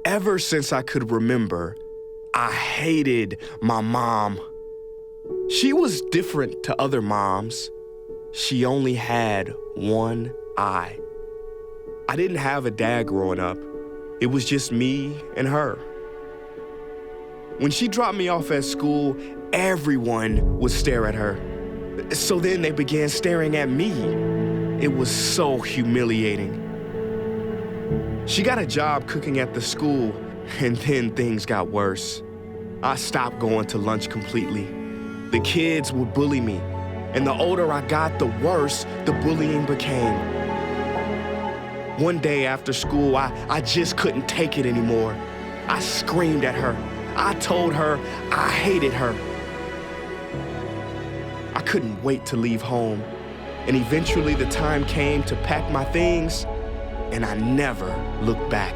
Ever since I could remember, I hated my mom. She was different to other moms. She only had one eye. I didn't have a dad growing up. It was just me and her. When she dropped me off at school, everyone would stare at her. So then they began staring at me. It was so humiliating. She got a job cooking at the school, and then things got worse. I stopped going to lunch completely. The kids would bully me, and the older I got, the worse the bullying became. One day after school, I just couldn't take it anymore. I screamed at her. I told her I hated her. I couldn't wait to leave home, and eventually the time came to pack my things, and I never looked back.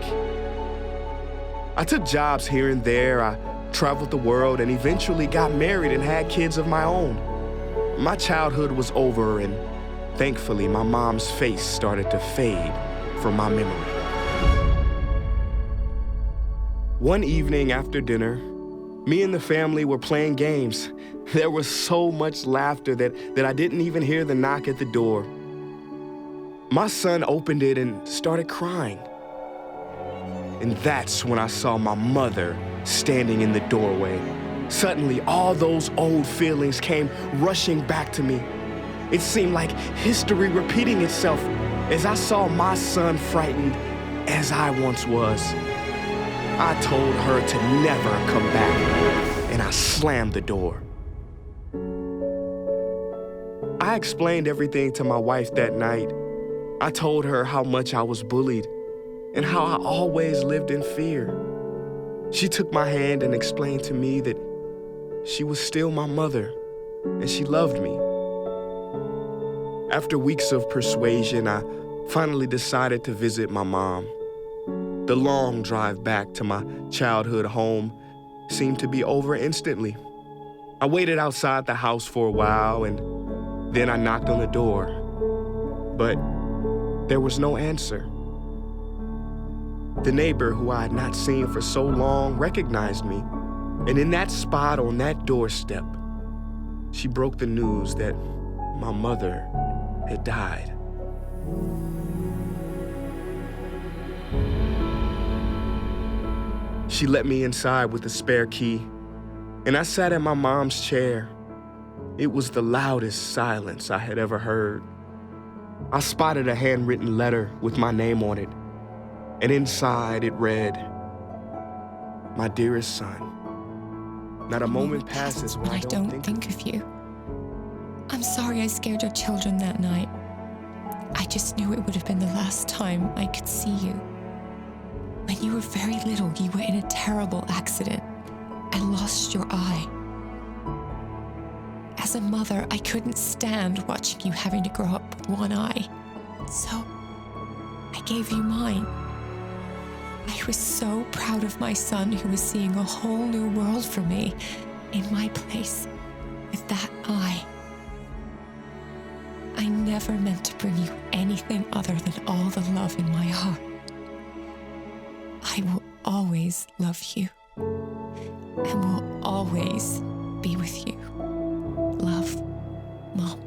I took jobs here and there. I traveled the world and eventually got married and had kids of my own. My childhood was over, and thankfully my mom's face started to fade from my memory. One evening after dinner, me and the family were playing games. There was so much laughter that I didn't even hear the knock at the door. My son opened it and started crying. And that's when I saw my mother standing in the doorway. Suddenly, all those old feelings came rushing back to me. It seemed like history repeating itself as I saw my son frightened as I once was. I told her to never come back, and I slammed the door. I explained everything to my wife that night. I told her how much I was bullied and how I always lived in fear. She took my hand and explained to me that she was still my mother and she loved me. After weeks of persuasion, I finally decided to visit my mom. The long drive back to my childhood home seemed to be over instantly. I waited outside the house for a while, and then I knocked on the door, but there was no answer. The neighbor who I had not seen for so long recognized me, and in that spot on that doorstep, she broke the news that my mother had died. She let me inside with a spare key, and I sat in my mom's chair. It was the loudest silence I had ever heard. I spotted a handwritten letter with my name on it, and inside it read, "My dearest son, not a moment passes when I don't think of you. I'm sorry I scared your children that night. I just knew it would have been the last time I could see you. When you were very little, you were in a terrible accident and lost your eye. As a mother, I couldn't stand watching you having to grow up with one eye. So I gave you mine. I was so proud of my son who was seeing a whole new world for me in my place with that eye. I never meant to bring you anything other than all the love in my heart. I will always love you and will always be with you. Love, Mom."